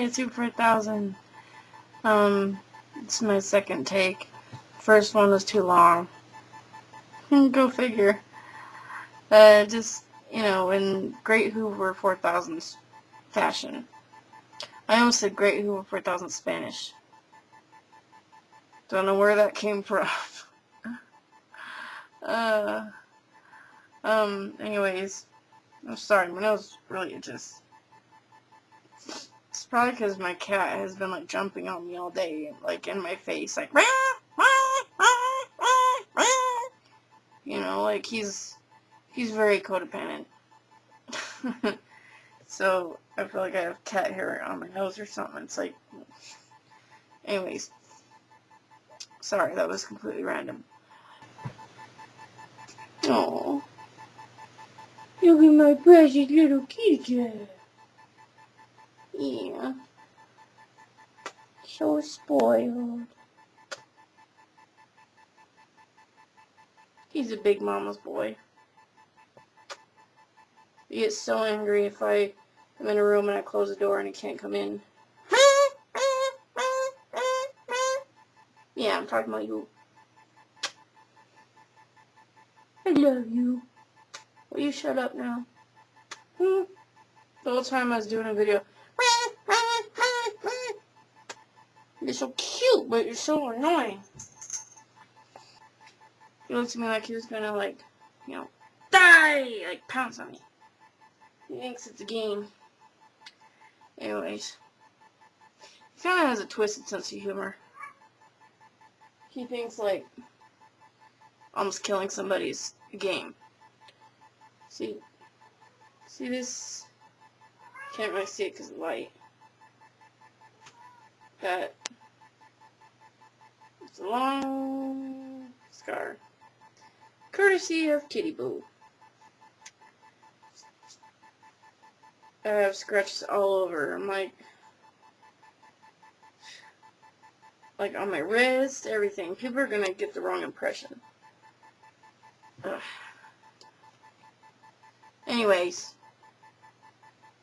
a 2 for $1,000. It's my second take. First one was too long. Go figure. Just, in Great Hoover 4000's fashion. I almost said Great Hoover 4000 Spanish. Don't know where that came from. Anyways, I'm sorry, my nose really itches. It's probably because my cat has been, like, jumping on me all day, like, in my face, like, like, he's very codependent. So, I feel like I have cat hair on my nose or something. It's like, anyways. Sorry, that was completely random. Oh, you'll be my precious little kitty cat. Yeah. So spoiled. He's a big mama's boy. He gets so angry if I am in a room and I close the door and he can't come in. Yeah, I'm talking about you. I love you. Will you shut up now? The whole time I was doing a video. You're so cute, but you're so annoying. He looks at me like he was gonna, like, die! Like, pounce on me. He thinks it's a game. Anyways. He kinda has a twisted sense of humor. He thinks, like, almost killing somebody's a game. See this? Can't really see it because of the light. That it's a long scar. Courtesy of Kitty Boo. I have scratches all over. I'm like on my wrist, everything. People are gonna get the wrong impression. Ugh. Anyways,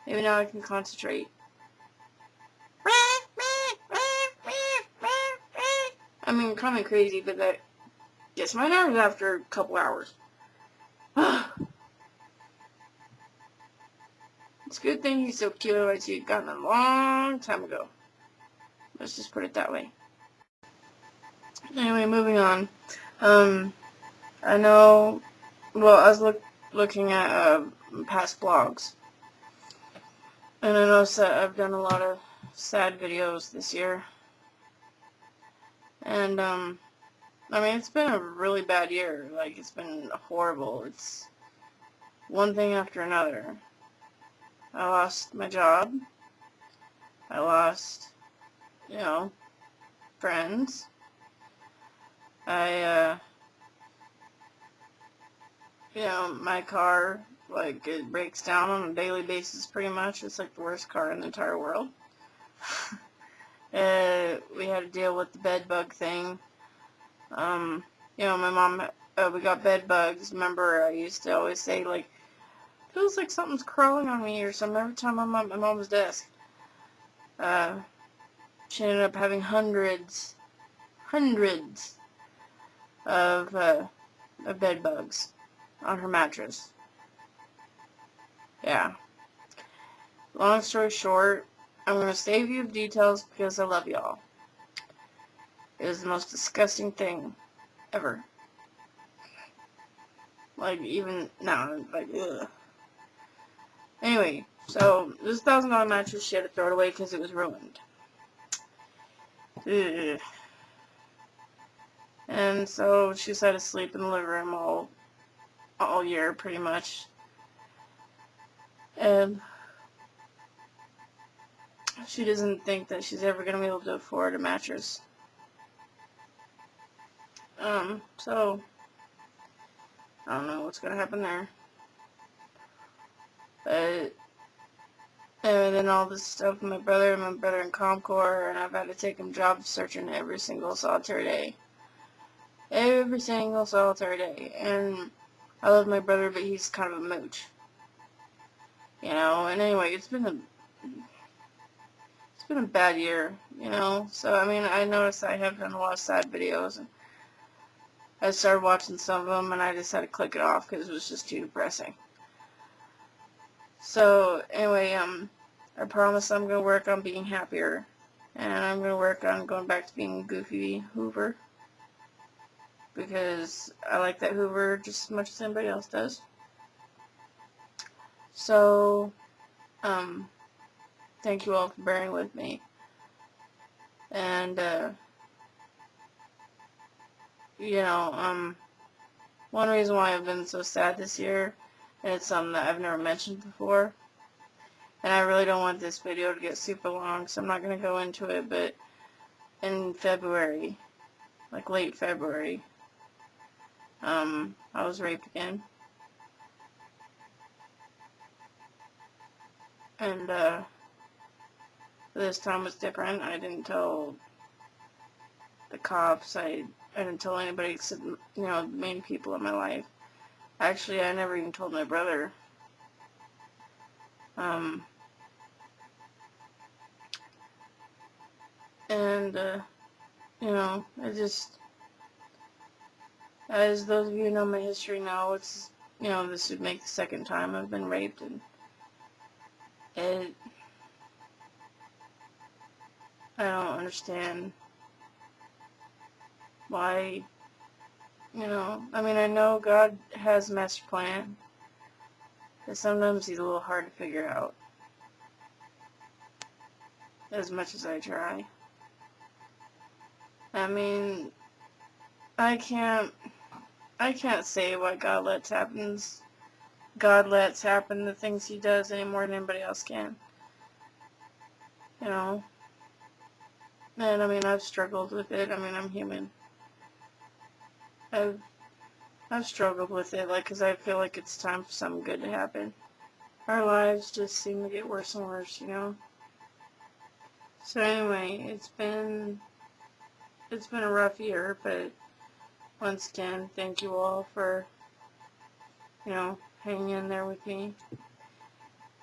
maybe now I can concentrate. I mean, kind of crazy, but that gets my nerves after a couple hours. It's a good thing he's so cute, otherwise he'd gotten a long time ago. Let's just put it that way. Anyway, moving on. I know, well, I was looking at past vlogs, and I noticed that I've done a lot of sad videos this year. And, I mean, it's been a really bad year. Like, it's been horrible. It's one thing after another. I lost my job. I lost, friends. My car, like, it breaks down on a daily basis pretty much. It's like the worst car in the entire world. We had to deal with the bed bug thing. My mom, we got bed bugs. Remember, I used to always say, like, feels like something's crawling on me or something every time I'm at my mom's desk. She ended up having hundreds of bed bugs on her mattress. Yeah. Long story short, I'm going to save you the details because I love y'all. It was the most disgusting thing ever. Like, even now, like, ugh. Anyway, so this $1,000 mattress, she had to throw it away because it was ruined. Ugh. And so she had to sleep in the living room all year, pretty much. And she doesn't think that she's ever going to be able to afford a mattress. So I don't know what's going to happen there. But, and then all this stuff with my brother in ComCorps, and I've had to take him job searching every single solitary day. Every single solitary day. And I love my brother, but he's kind of a mooch. And anyway, it's been been a bad year, you know. So, I mean, I noticed I have done a lot of sad videos, and I started watching some of them, and I just had to click it off because it was just too depressing. So, anyway, I promise I'm going to work on being happier, and I'm going to work on going back to being Goofy Hoover, because I like that Hoover just as much as anybody else does. So, thank you all for bearing with me. And, you know, one reason why I've been so sad this year, and it's something that I've never mentioned before, and I really don't want this video to get super long, so I'm not going to go into it, but in February, like late February, I was raped again. And, this time was different. I didn't tell the cops. I didn't tell anybody except, you know, the main people in my life. Actually, I never even told my brother. And, you know, I just, as those of you who know my history know, it's, you know, this would make the second time I've been raped, and I don't understand why, you know, I mean, I know God has a master plan, but sometimes he's a little hard to figure out, as much as I try. I mean, I can't say why God lets happen the things he does any more than anybody else can. You know? And I mean, I've struggled with it. I mean, I'm human. I've struggled with it, like, 'cause I feel like it's time for something good to happen. Our lives just seem to get worse and worse, you know? So anyway, it's been a rough year, but once again, thank you all for, you know, hanging in there with me.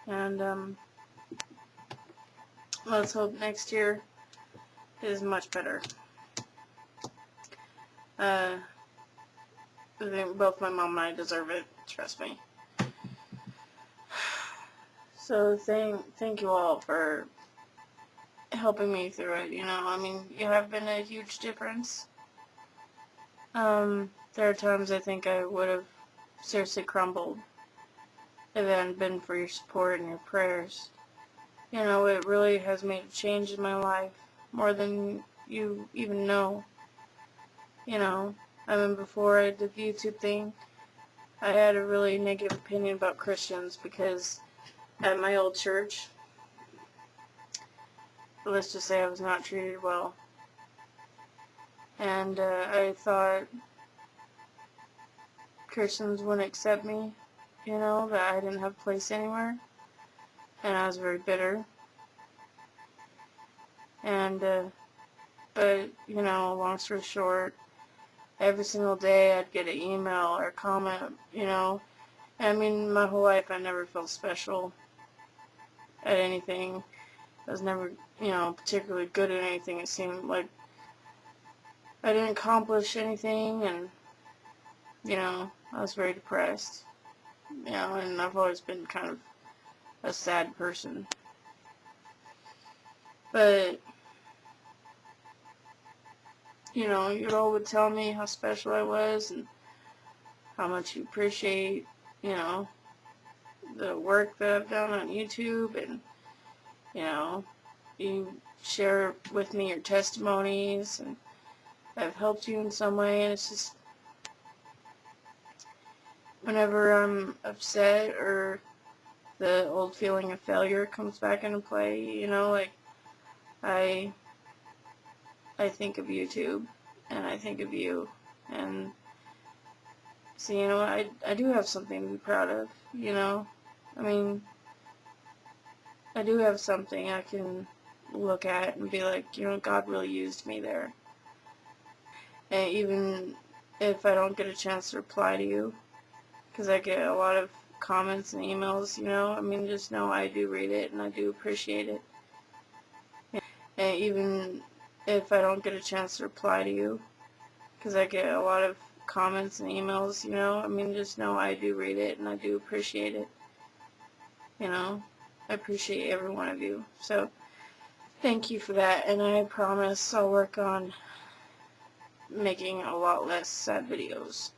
And, let's hope next year is much better. I think both my mom and I deserve it, trust me. So thank you all for helping me through it, you know. I mean, you have been a huge difference. There are times I think I would have seriously crumbled if it hadn't been for your support and your prayers. You know, it really has made a change in my life, more than you even know. You know, I mean, before I did the YouTube thing, I had a really negative opinion about Christians, because at my old church, let's just say I was not treated well. And I thought Christians wouldn't accept me, you know, that I didn't have a place anywhere. And I was very bitter. And, but, you know, long story short, every single day I'd get an email or a comment, you know. I mean, my whole life I never felt special at anything. I was never, you know, particularly good at anything. It seemed like I didn't accomplish anything, and, you know, I was very depressed. You know, and I've always been kind of a sad person. But, you know, you all would tell me how special I was and how much you appreciate, you know, the work that I've done on YouTube, and, you know, you share with me your testimonies, and I've helped you in some way, and it's just, whenever I'm upset or the old feeling of failure comes back into play, you know, like, I think of YouTube, and I think of you, and see, you know, I do have something to be proud of, you know. I mean, I do have something I can look at and be like, you know, God really used me there. And even if I don't get a chance to reply to you, because I get a lot of comments and emails, you know, I mean, just know I do read it and I do appreciate it. And even if I don't get a chance to reply to you, because I get a lot of comments and emails, you know, I mean, just know I do read it and I do appreciate it, you know. I appreciate every one of you. So, thank you for that, and I promise I'll work on making a lot less sad videos.